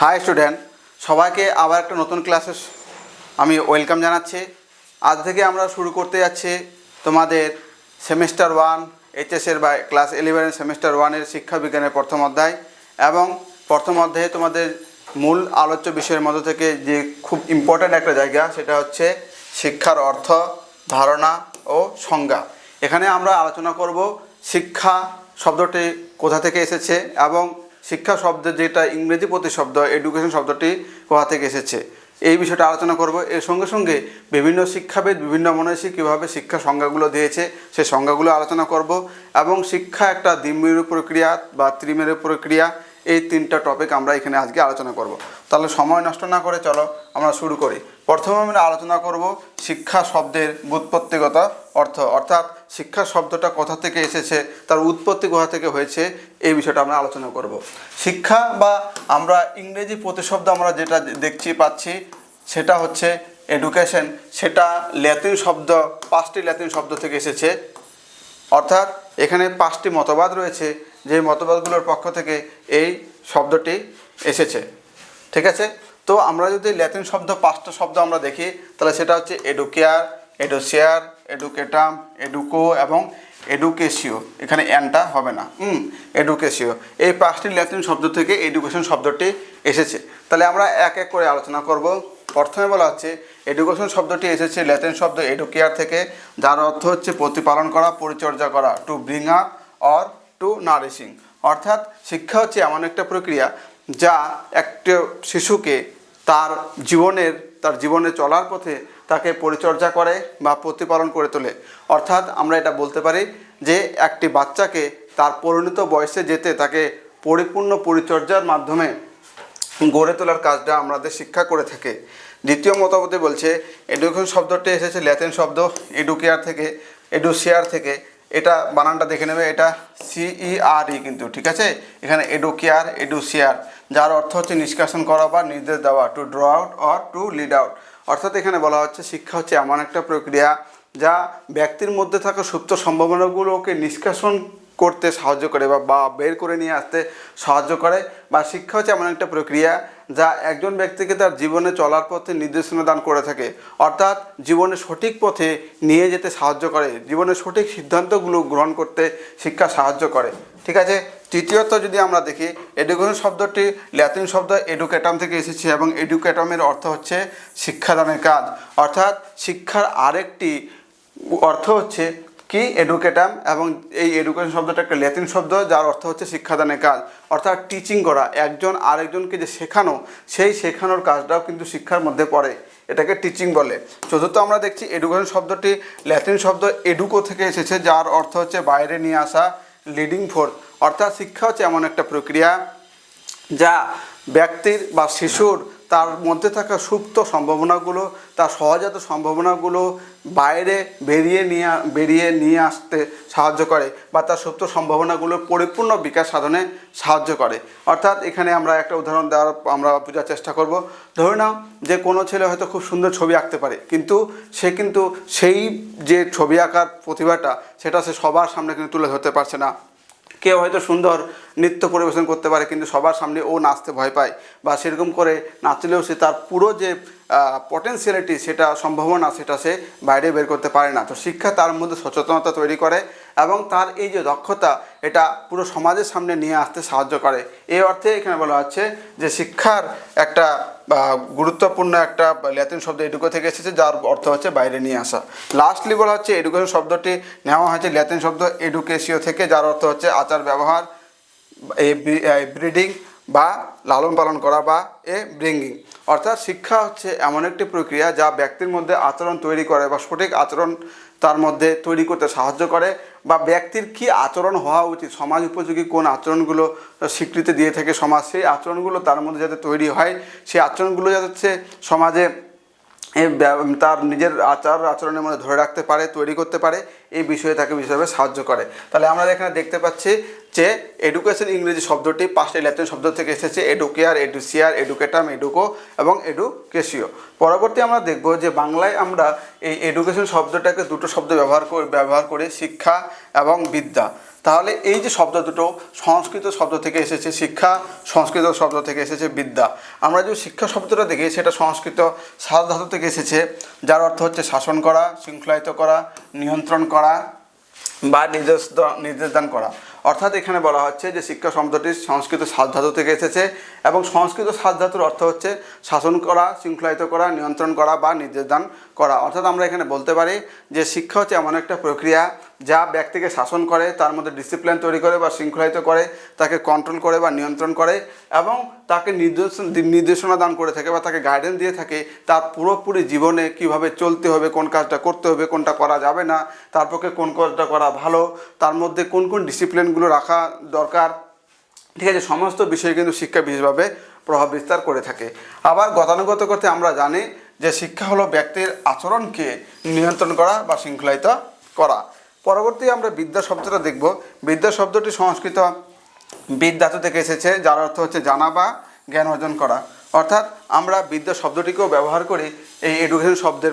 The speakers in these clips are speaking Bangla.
হাই স্টুডেন্ট, সবাইকে আবার একটা নতুন ক্লাসে আমি ওয়েলকাম জানাচ্ছি। আজ থেকে আমরা শুরু করতে যাচ্ছি তোমাদের সেমিস্টার 1 এইচএসের বা ক্লাস 11 সেমিস্টার 1-এর শিক্ষা বিজ্ঞানের প্রথম অধ্যায়। এবং প্রথম অধ্যায়ে তোমাদের মূল আলোচ্য বিষয়ের মধ্য থেকে যে খুব ইম্পর্ট্যান্ট একটা জায়গা, সেটা হচ্ছে শিক্ষার অর্থ, ধারণা ও সংজ্ঞা। এখানে আমরা আলোচনা করব শিক্ষা শব্দটি কোথা থেকে এসেছে এবং শিক্ষা শব্দের যেটা ইংরেজি প্রতিশব্দ এডুকেশন শব্দটি কোথা থেকে এসেছে, এই বিষয়টা আলোচনা করব। এর সঙ্গে সঙ্গে বিভিন্ন শিক্ষাবিদ, বিভিন্ন মনীষী কীভাবে শিক্ষা সংজ্ঞাগুলো দিয়েছে সেই সংজ্ঞাগুলো আলোচনা করব। এবং শিক্ষা একটা দ্বিমেরু প্রক্রিয়া বা ত্রিমেরু প্রক্রিয়া, এই তিনটা টপিক আমরা এখানে আজকে আলোচনা করব। তাহলে সময় নষ্ট না করে চলো আমরা শুরু করি। প্রথমে আমরা আলোচনা করব শিক্ষা শব্দের ব্যুৎপত্তিগত অর্থ, অর্থাৎ শিক্ষা শব্দটা কোথা থেকে এসেছে, তার উৎপত্তি কোথা থেকে হয়েছে, এই বিষয়টা আমরা আলোচনা করব। শিক্ষা বা আমরা ইংরেজি প্রতিশব্দ আমরা যেটা পাচ্ছি সেটা হচ্ছে এডুকেশন। সেটা ল্যাতিন শব্দ, 5টি ল্যাতিন শব্দ থেকে এসেছে। অর্থাৎ এখানে 5টি মতবাদ রয়েছে, যে মতবাদগুলোর পক্ষ থেকে এই শব্দটি এসেছে। ঠিক আছে, তো আমরা যদি ল্যাতিন শব্দ 5টা শব্দ আমরা দেখি, তাহলে সেটা হচ্ছে এডুকেয়ার, এডুসিয়ার, এডুকেটাম, এডুকো এবং এডুকেশিও। এখানে অ্যানটা হবে না, এডুকেশিও। এই 5টি ল্যাতিন শব্দ থেকে এডুকেশন শব্দটি এসেছে। তাহলে আমরা এক এক করে আলোচনা করব। প্রথমে বলা হচ্ছে এডুকেশন শব্দটি এসেছে ল্যাতিন শব্দ এডুকেয়ার থেকে, যার অর্থ হচ্ছে প্রতিপালন করা, পরিচর্যা করা, to bring up or to nourishing. অর্থাৎ শিক্ষা হচ্ছে এমন একটা প্রক্রিয়া যা একটা শিশুকে তার জীবনে চলার পথে তাকে পরিচর্যা করে বা প্রতিপালন করে তোলে। অর্থাৎ আমরা এটা বলতে পারি যে একটি বাচ্চাকে তার পরিণত বয়সে যেতে তাকে পরিপূর্ণ পরিচর্যার মাধ্যমে গড়ে তোলার কাজটা আমাদের শিক্ষা করে থাকে। দ্বিতীয় মতবাদে বলছে এডুকেশন শব্দটি এসেছে ল্যাতিন শব্দ এডুকেয়ার থেকে, এডুসিয়ার থেকে। এটা বানানটা দেখে নেবে, এটা CERE কিন্তু, ঠিক আছে। এখানে এডুকেয়ার, এডুসিয়ার, যার অর্থ হচ্ছে নিষ্কাশন করা বা নির্দেশ দেওয়া, two draw out or to lead out. অর্থাৎ এখানে বলা হচ্ছে শিক্ষা হচ্ছে এমন একটা প্রক্রিয়া যা ব্যক্তির মধ্যে থাকা সুপ্ত সম্ভাবনাগুলোকে নিষ্কাশন করতে সাহায্য করে বা বের করে নিয়ে আসতে সাহায্য করে। বা শিক্ষা হচ্ছে এমন একটা প্রক্রিয়া যা একজন ব্যক্তিকে তার জীবনে চলার পথে নির্দেশনা দান করে থাকে। অর্থাৎ জীবনে সঠিক পথে নিয়ে যেতে সাহায্য করে, জীবনের সঠিক সিদ্ধান্তগুলো গ্রহণ করতে শিক্ষা সাহায্য করে। ঠিক আছে। তৃতীয়ত যদি আমরা দেখি, এডুকেশন শব্দটি ল্যাতিন শব্দ এডুকেটাম থেকে এসেছে এবং এডুকেটামের অর্থ হচ্ছে শিক্ষাদানের কাজ। অর্থাৎ শিক্ষার আরেকটি অর্থ হচ্ছে কি এডুকেটাম, এবং এই এডুকেশন শব্দটা একটা ল্যাতিন শব্দ যার অর্থ হচ্ছে শিক্ষাদানের কাজ। অর্থাৎ টিচিং করা, একজন আরেকজনকে যে শেখানো, সেই শেখানোর কাজটাও কিন্তু শিক্ষার মধ্যে পড়ে, এটাকে টিচিং বলে। চতুর্থ আমরা দেখছি এডুকেশন শব্দটি ল্যাতিন শব্দ এডুকো থেকে এসেছে, যার অর্থ হচ্ছে বাইরে নিয়ে আসা, লিডিং ফোর্স। অর্থাৎ শিক্ষা হচ্ছে এমন একটা প্রক্রিয়া যা ব্যক্তির বা শিশুর তার মধ্যে থাকা সুপ্ত সম্ভাবনাগুলো, তার সহজাত সম্ভাবনাগুলো বাইরে বেরিয়ে নিয়ে আসতে সাহায্য করে বা তার সুপ্ত সম্ভাবনাগুলোর পরিপূর্ণ বিকাশ সাধনে সাহায্য করে। অর্থাৎ এখানে আমরা একটা উদাহরণ দেওয়ার আমরা বোঝার চেষ্টা করব। ধরে নাও যে কোনো ছেলে হয়তো খুব সুন্দর ছবি আঁকতে পারে, কিন্তু সে সেই যে ছবি আঁকার প্রতিভাটা সেটা সে সবার সামনে কিন্তু তুলে ধরতে পারছে না। কেউ হয়তো সুন্দর নৃত্য পরিবেশন করতে পারে, কিন্তু সবার সামনে ও নাচতে ভয় পায়, বা সেরকম করে নাচলেও সে তার পুরো যে পটেনশিয়ালিটি, সেটা সম্ভাবনা, সেটা সে বাইরে বের করতে পারে না। তো শিক্ষা তার মধ্যে সচেতনতা তৈরি করে এবং তার এই যে দক্ষতা, এটা পুরো সমাজের সামনে নিয়ে আসতে সাহায্য করে। এই অর্থে এখানে বলা হচ্ছে যে শিক্ষার একটা গুরুত্বপূর্ণ একটা ল্যাতিন শব্দ এডুকো থেকে এসেছে, যার অর্থ হচ্ছে বাইরে নিয়ে আসা। লাস্টলি বলা হচ্ছে এডুকেশন শব্দটি নেওয়া হয়েছে ল্যাতিন শব্দ এডুকেশিও থেকে, যার অর্থ হচ্ছে আচার ব্যবহার, ব্রিডিং বা লালন পালন করা, বা ব্রিঙ্গিং। অর্থাৎ শিক্ষা হচ্ছে এমন একটি প্রক্রিয়া যা ব্যক্তির মধ্যে আচরণ তৈরি করে বা সঠিক আচরণ তার মধ্যে তৈরি করতে সাহায্য করে, বা ব্যক্তির কি আচরণ হওয়া উচিত, সমাজ উপযোগী কোন আচরণগুলো স্বীকৃতি দিয়ে থাকে সমাজ, সেই আচরণগুলো তার মধ্যে যাতে তৈরি হয়, সেই আচরণগুলো যাতে সে সমাজে তার নিজের আচরণের মধ্যে ধরে রাখতে পারে, তৈরি করতে পারে, এই বিষয়ে তাকে বিশেষভাবে সাহায্য করে। তাহলে আমরা এখানে দেখতে পাচ্ছি যে এডুকেশন ইংরেজি শব্দটি 5টি ল্যাতিন শব্দ থেকে এসেছে, এডুকেয়ার, এডুসিয়ার, এডুকেটাম, এডুকো এবং এডুকেশিও। পরবর্তী আমরা দেখব যে বাংলায় আমরা এই এডুকেশন শব্দটাকে দুটো শব্দ ব্যবহার করি, শিক্ষা এবং বিদ্যা। তাহলে এই যে শব্দ দুটো সংস্কৃত শব্দ থেকে এসেছে, শিক্ষা সংস্কৃত শব্দ থেকে এসেছে বিদ্যা। আমরা যে শিক্ষা শব্দটা দেখি সেটা সংস্কৃত সাধ ধাতু থেকে এসেছে, যার অর্থ হচ্ছে শাসন করা, শৃঙ্খলায়িত করা, নিয়ন্ত্রণ করা বা নির্দেশদান করা। অর্থাৎ এখানে বলা হচ্ছে যে শিক্ষা শব্দটি সংস্কৃত সাধ ধাতু থেকে এসেছে এবং সংস্কৃত সাধ ধাতুর অর্থ হচ্ছে শাসন করা, শৃঙ্খলায়িত করা, নিয়ন্ত্রণ করা বা নির্দেশদান করা। অর্থাৎ আমরা এখানে বলতে পারি যে শিক্ষা হচ্ছে এমন একটা প্রক্রিয়া যা ব্যক্তিকে শাসন করে, তার মধ্যে ডিসিপ্লিন তৈরি করে বা শৃঙ্খলায়িত করে, তাকে কন্ট্রোল করে বা নিয়ন্ত্রণ করে এবং তাকে নির্দেশনা দান করে থাকে বা তাকে গাইডেন্স দিয়ে থাকে তার পুরোপুরি জীবনে কিভাবে চলতে হবে, কোন কাজটা করতে হবে, কোনটা করা যাবে না, তার পক্ষে কোন কাজটা করা ভালো, তার মধ্যে কোন কোন ডিসিপ্লিনগুলো রাখা দরকার, ঠিক আছে, সমস্ত বিষয়ে কিন্তু শিক্ষা বিশেষভাবে প্রভাব বিস্তার করে থাকে। আবার গতানুগত করতে আমরা জানি যে শিক্ষা হলো ব্যক্তির আচরণকে নিয়ন্ত্রণ করা বা শৃঙ্খলায়িত করা। পরবর্তী আমরা বিদ্যা শব্দটা দেখব। বিদ্যা শব্দটি সংস্কৃত বিদ ধাতু থেকে এসেছে, যার অর্থ হচ্ছে জানা বা জ্ঞান অর্জন করা। অর্থাৎ আমরা বিদ্যা শব্দটিকেও ব্যবহার করি এই এডুকেশন শব্দের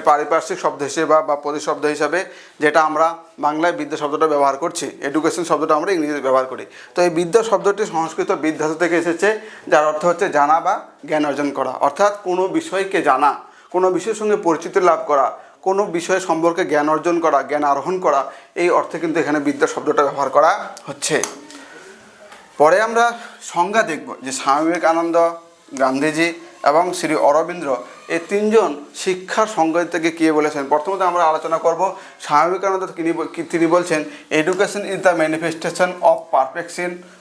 পারিপার্শ্বিক শব্দ হিসেবে বা প্রতিশব্দ হিসাবে, যেটা আমরা বাংলায় বিদ্যা শব্দটা ব্যবহার করছি, এডুকেশন শব্দটা আমরা ইংরেজিতে ব্যবহার করি। তো এই বিদ্যা শব্দটি সংস্কৃত বিদ ধাতু থেকে এসেছে, যার অর্থ হচ্ছে জানা বা জ্ঞান অর্জন করা। অর্থাৎ কোনো বিষয়কে জানা, কোনো বিষয়ের সঙ্গে পরিচিতি লাভ করা, কোনো বিষয় সম্পর্কে জ্ঞান অর্জন করা, জ্ঞান আরোহণ করা, এই অর্থে কিন্তু এখানে বিদ্যা শব্দটা ব্যবহার করা হচ্ছে। পরে আমরা সংজ্ঞা দেখব যে স্বামী বিবেকানন্দ, গান্ধীজি এবং শ্রী অরবিন্দ এই তিনজন শিক্ষার সংজ্ঞা থেকে কী বলেছেন। প্রথমত আমরা আলোচনা করব স্বামী বিবেকানন্দ তিনি বলছেন education is the manifestation of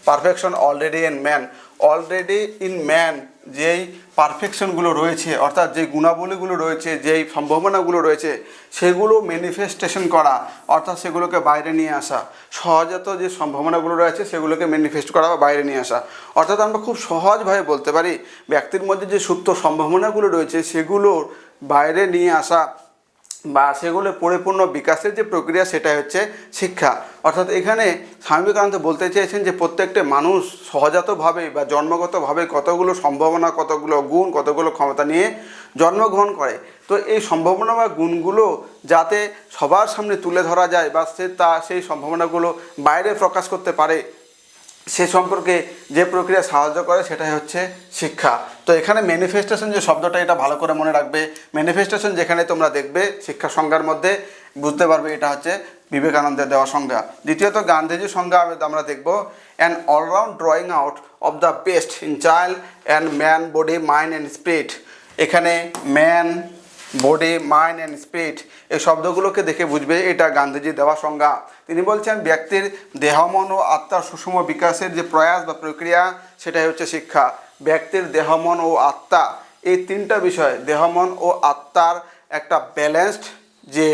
perfection already in man. Already in man যেই পারফেকশনগুলো রয়েছে, অর্থাৎ যে গুণাবলীগুলো রয়েছে, যেই সম্ভাবনাগুলো রয়েছে, সেগুলো ম্যানিফেস্টেশন করা, অর্থাৎ সেগুলোকে বাইরে নিয়ে আসা। সহজাত যে সম্ভাবনাগুলো রয়েছে সেগুলোকে ম্যানিফেস্ট করা বা বাইরে নিয়ে আসা। অর্থাৎ আমরা খুব সহজভাবে বলতে পারি ব্যক্তির মধ্যে যে সুপ্ত সম্ভাবনাগুলো রয়েছে সেগুলোর বাইরে নিয়ে আসা বা সেগুলো পরিপূর্ণ বিকাশের যে প্রক্রিয়া, সেটাই হচ্ছে শিক্ষা। অর্থাৎ এখানে স্বামী বিবেকানন্দ বলতে চেয়েছেন যে প্রত্যেকটা মানুষ সহজাতভাবে বা জন্মগতভাবে কতগুলো সম্ভাবনা, কতগুলো গুণ, কতগুলো ক্ষমতা নিয়ে জন্মগ্রহণ করে। তো এই সম্ভাবনা বা গুণগুলো যাতে সবার সামনে তুলে ধরা যায় বা সেই সম্ভাবনাগুলো বাইরে প্রকাশ করতে পারে, সে সম্পর্কে যে প্রক্রিয়া সাহায্য করে সেটাই হচ্ছে শিক্ষা। তো এখানে ম্যানিফেস্টেশন যে শব্দটা, এটা ভালো করে মনে রাখবে। ম্যানিফেস্টেশন যেখানে তোমরা দেখবে শিক্ষা সংজ্ঞার মধ্যে বুঝতে পারবে এটা হচ্ছে বিবেকানন্দের দেওয়া সংজ্ঞা। দ্বিতীয়ত গান্ধীজির সংজ্ঞা আমরা দেখব an all round drawing out of the best in child and man, body, mind and spirit. এখানে man, body, mind and spirit এই শব্দগুলোকে দেখে বুঝবে এটা গান্ধীজির দেওয়া সংজ্ঞা। তিনি বলছেন ব্যক্তির দেহ, মন ও আত্মার সুষম বিকাশের যে প্রয়াস বা প্রক্রিয়া, সেটাই হচ্ছে শিক্ষা। ব্যক্তির দেহ, মন ও আত্মা, এই তিনটা বিষয়, দেহ, মন ও আত্মার একটা ব্যালেন্সড যে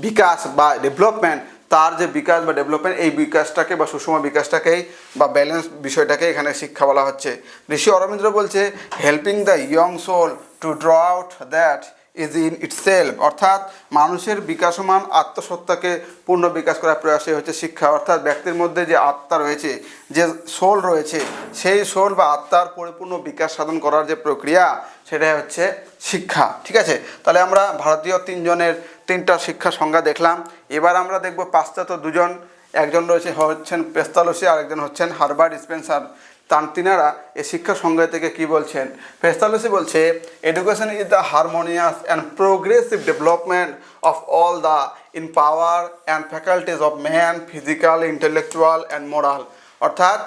বিকাশ বা ডেভেলপমেন্ট, তার যে বিকাশ বা ডেভেলপমেন্ট, এই বিকাশটাকে বা সুষম বিকাশটাকেই বা ব্যালেন্স বিষয়টাকে এখানে শিক্ষা বলা হচ্ছে। ঋষি অরবিন্দ বলছে helping the young soul to draw out that is in itself. অর্থাৎ মানুষের বিকাশমান আত্মসত্তাকে পূর্ণ বিকাশ করার প্রয়াসই হচ্ছে শিক্ষা। অর্থাৎ ব্যক্তির মধ্যে যে আত্মা রয়েছে, যে সোল রয়েছে, সেই সোল বা আত্মার পরিপূর্ণ বিকাশ সাধন করার যে প্রক্রিয়া, সেটাই হচ্ছে শিক্ষা। ঠিক আছে, তাহলে আমরা ভারতীয় তিনটা শিক্ষা সংজ্ঞা দেখলাম। এবার আমরা দেখব পাশ্চাত্য দুজন, একজন হচ্ছেন পেস্তালোসি আর একজন হচ্ছেন হারবার্ট স্পেন্সার। তিনারা এই শিক্ষা সংজ্ঞা থেকে কী বলছেন। পেস্তালোসি বলছে education is the harmonious and progressive development of all the in power and faculties of man, physical, intellectual and moral. অর্থাৎ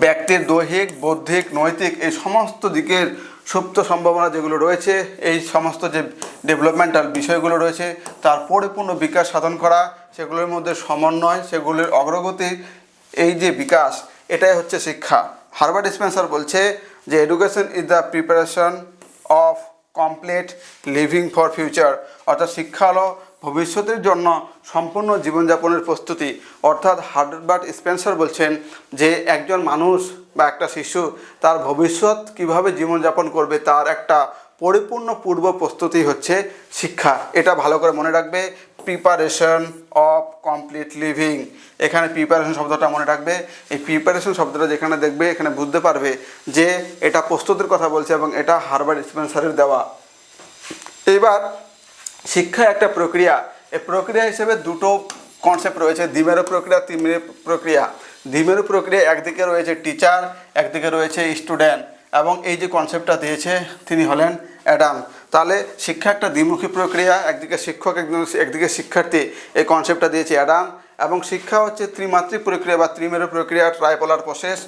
ব্যক্তির দৈহিক, বৌদ্ধিক, নৈতিক এই সমস্ত দিকের সুপ্ত সম্ভাবনা যেগুলো রয়েছে, এই সমস্ত যে ডেভেলপমেন্টাল বিষয়গুলো রয়েছে, তার পরিপূর্ণ বিকাশ সাধন করা, সেগুলোর মধ্যে সমন্বয়, সেগুলির অগ্রগতি, এই যে বিকাশ, এটাই হচ্ছে শিক্ষা। হারবার্ট স্পেন্সার বলছে যে education is the preparation of complete living for future. অর্থাৎ শিক্ষা হলো ভবিষ্যতের জন্য সম্পূর্ণ জীবনযাপনের প্রস্তুতি। অর্থাৎ হারবার্ট স্পেন্সার বলছেন যে একজন মানুষ বা একটা শিশু তার ভবিষ্যৎ কিভাবে জীবনযাপন করবে, তার একটা পরিপূর্ণ পূর্ব প্রস্তুতি হচ্ছে শিক্ষা। এটা ভালো করে মনে রাখবে, প্রিপারেশন অফ কমপ্লিট লিভিং। এখানে প্রিপারেশন শব্দটা মনে রাখবে। এই প্রিপারেশন শব্দটা যেখানে দেখবে এখানে বুঝতে পারবে যে এটা প্রস্তুতির কথা বলছে এবং এটা হারবার্ট স্পেন্সারের দেওয়া। এবার শিক্ষা একটা প্রক্রিয়া, এই প্রক্রিয়া হিসেবে দুটো কনসেপ্ট রয়েছে দ্বিমেরু প্রক্রিয়া ত্রিমেরু প্রক্রিয়া। দ্বিমেরু প্রক্রিয়া একদিকে রয়েছে টিচার, একদিকে রয়েছে স্টুডেন্ট, এবং এই যে কনসেপ্টটা দিয়েছে তিনি হলেন অ্যাডাম। তাহলে শিক্ষা একটা দ্বিমুখী প্রক্রিয়া, একদিকে শিক্ষক একদিকে শিক্ষার্থী, এই কনসেপ্টটা দিয়েছে অ্যাডাম। এবং শিক্ষা হচ্ছে ত্রিমাত্রিক প্রক্রিয়া বা ত্রিমেরু প্রক্রিয়া, ট্রাইপোলার প্রসেস,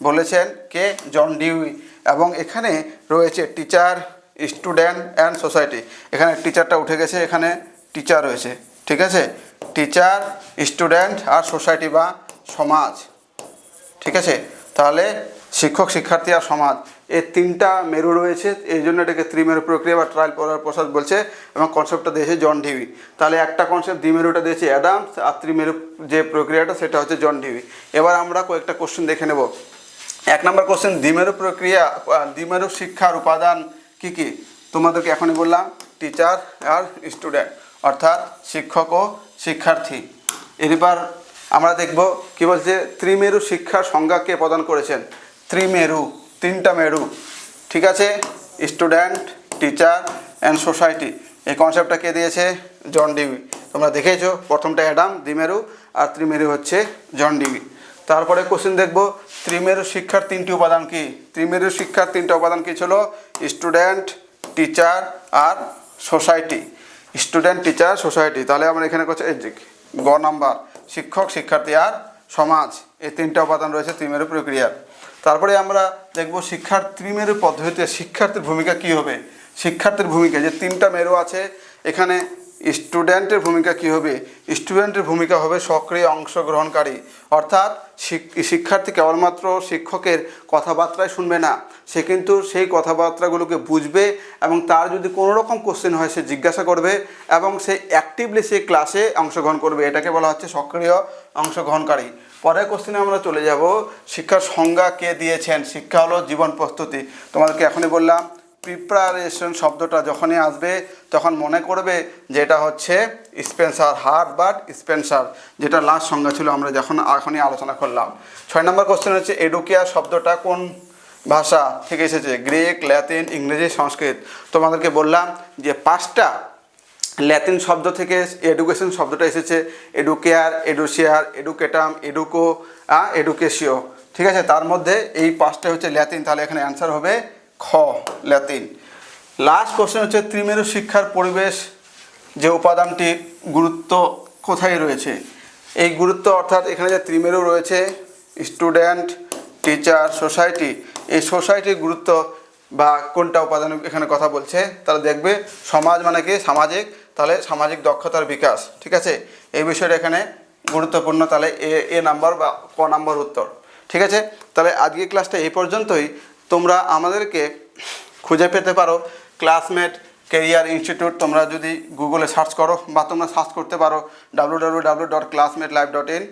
বলেছেন কে? John Dewey. এবং এখানে রয়েছে টিচার, স্টুডেন্ট অ্যান্ড সোসাইটি। এখানে টিচারটা উঠে গেছে, এখানে টিচার রয়েছে, ঠিক আছে? টিচার, স্টুডেন্ট আর সোসাইটি বা সমাজ, ঠিক আছে? তাহলে শিক্ষক, শিক্ষার্থী আর সমাজ, এই তিনটা মেরু রয়েছে, এই জন্য এটাকে ত্রিমেরু প্রক্রিয়া বা ট্রাইপোলার প্রসেস বলছে। এবং কনসেপ্টটা দিয়েছে জন ডিউই। তাহলে একটা কনসেপ্ট দ্বিমেরুটা দিয়েছে অ্যাডামস, আর ত্রিমেরু যে প্রক্রিয়াটা সেটা হচ্ছে জন ডিউই। এবার আমরা কয়েকটা কোশ্চেন দেখে নেব। 1 নম্বর কোশ্চেন, দ্বিমেরু প্রক্রিয়া দ্বিমেরু শিক্ষার উপাদান কি কি? তোমাদেরকে এখনই বললাম, টিচার আর স্টুডেন্ট, অর্থাৎ শিক্ষক ও শিক্ষার্থী। এবার আমরা দেখব কি বলছে, ত্রিমেরু শিক্ষার সংজ্ঞা কে প্রদান করেছেন? ত্রিমেরু, তিনটা মেরু, ঠিক আছে? স্টুডেন্ট, টিচার অ্যান্ড সোসাইটি, এই কনসেপ্টটা কে দিয়েছে? John Dewey. তোমরা দেখেছো, প্রথমটা অ্যাডাম দ্বিমেরু, আর ত্রিমেরু হচ্ছে জন ডিউই। তারপরে কোশ্চেন দেখব, ত্রিমেরু শিক্ষার 3টি উপাদান কি? ত্রিমেরু শিক্ষার 3টা উপাদান কি ছিল? স্টুডেন্ট, টিচার আর সোসাইটি। Student, teacher, society. তাহলে আমরা এখানে করছি গ নাম্বার, শিক্ষক, শিক্ষার্থী আর সমাজ, এই 3টা উপাদান রয়েছে ত্রিমেরু প্রক্রিয়ার। তারপরে আমরা দেখব শিক্ষার ত্রিমেরু পদ্ধতিতে শিক্ষার্থীর ভূমিকা কি হবে? শিক্ষার্থীর ভূমিকা, যে 3টা মেরু আছে এখানে, স্টুডেন্টের ভূমিকা কি হবে? স্টুডেন্টের ভূমিকা হবে সক্রিয় অংশগ্রহণকারী, অর্থাৎ শিক্ষার্থী কেবলমাত্র শিক্ষকের কথাবার্তাই শুনবে না, সে কিন্তু সেই কথাবার্তাগুলোকে বুঝবে, এবং তার যদি কোনো রকম কোশ্চেন হয় সে জিজ্ঞাসা করবে, এবং সে অ্যাক্টিভলি সে ক্লাসে অংশগ্রহণ করবে। এটাকে বলা হচ্ছে সক্রিয় অংশগ্রহণকারী। পরের কোশ্চেনে আমরা চলে যাব, শিক্ষার সংজ্ঞা কে দিয়েছেন? শিক্ষা হলো জীবন প্রস্তুতি। তোমাদেরকে এখনই বললাম, প্রিপারেশন শব্দটা যখনই আসবে তখন মনে করবে যে এটা হচ্ছে স্পেন্সার, হারবার্ট স্পেন্সার, যেটা লাস্ট সংজ্ঞা ছিল আমরা যখন এখনই আলোচনা করলাম। 6 নম্বর কোশ্চেন হচ্ছে, এডুকেয়া শব্দটা কোন ভাষা থেকে এসেছে? গ্রিক, ল্যাতিন, ইংরেজি, সংস্কৃত। তোমাদেরকে বললাম যে 5টা ল্যাতিন শব্দ থেকে এডুকেশন শব্দটা এসেছে, এডুকেয়ার, এডুসিয়ার, এডুকেটাম, এডুকো, এডুকেশিও, ঠিক আছে? তার মধ্যে এই 5টা হচ্ছে ল্যাতিন, তাহলে এখানে অ্যান্সার হবে খ, ল্যাতিন। লাস্ট কোশ্চেন হচ্ছে, ত্রিমেরু শিক্ষার পরিবেশ যে উপাদানটি গুরুত্ব কোথায় রয়েছে? এই গুরুত্ব, অর্থাৎ এখানে যে ত্রিমেরু রয়েছে, স্টুডেন্ট, টিচার, সোসাইটি, এই সোসাইটির গুরুত্ব বা কোনটা উপাদান এখানে কথা বলছে? তাহলে দেখবে সমাজ মানে কি? সামাজিক, তাহলে সামাজিক দক্ষতার বিকাশ, ঠিক আছে? এই বিষয়টা এখানে গুরুত্বপূর্ণ, তাহলে এ নাম্বার বা ক নাম্বার উত্তর, ঠিক আছে? তাহলে আজকের ক্লাসটা এই পর্যন্তই। তোমরা আমাদেরকে খুঁজে পেতে পারো ক্লাসমেট কেরিয়ার ইনস্টিটিউট, তোমরা যদি গুগলে সার্চ করো, বা তোমরা সার্চ করতে পারো www.classmatelive.in,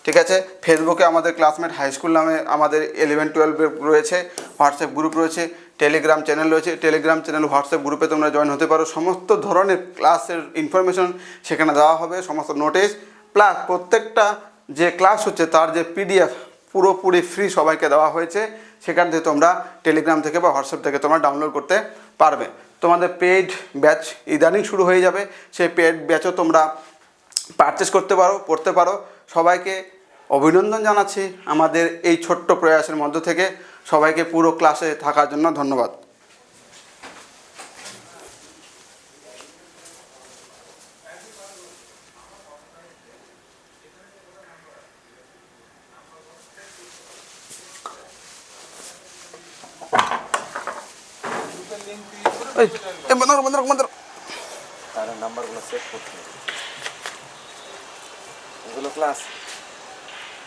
ঠিক আছে? ফেসবুকে আমাদের ক্লাসমেট হাই স্কুল নামে আমাদের 11-12 রয়েছে, হোয়াটসঅ্যাপ গ্রুপ রয়েছে, টেলিগ্রাম চ্যানেল রয়েছে, টেলিগ্রাম চ্যানেল হোয়াটসঅ্যাপ গ্রুপে তোমরা জয়েন হতে পারো। সমস্ত ধরনের ক্লাসের ইনফরমেশন সেখানে দেওয়া হবে, সমস্ত নোটিশ, প্লাস প্রত্যেকটা যে ক্লাস হচ্ছে তার যে পিডিএফ পুরোপুরি ফ্রি সবাইকে দেওয়া হয়েছে, সেখান থেকে তোমরা টেলিগ্রাম থেকে বা হোয়াটসঅ্যাপ থেকে তোমরা ডাউনলোড করতে পারবে। তোমাদের পেইড ব্যাচ ইদানিং শুরু হয়ে যাবে, সেই পেইড ব্যাচও তোমরা পারচেস করতে পারো, পড়তে পারো। সবাইকে অভিনন্দন জানাচ্ছি আমাদের এই ছোট্ট প্রয়াসের মধ্য থেকে। সবাইকে পুরো ক্লাসে থাকার জন্য ধন্যবাদ। নাম্বারগুলো সেভ করতে হবে, এগুলো ক্লাস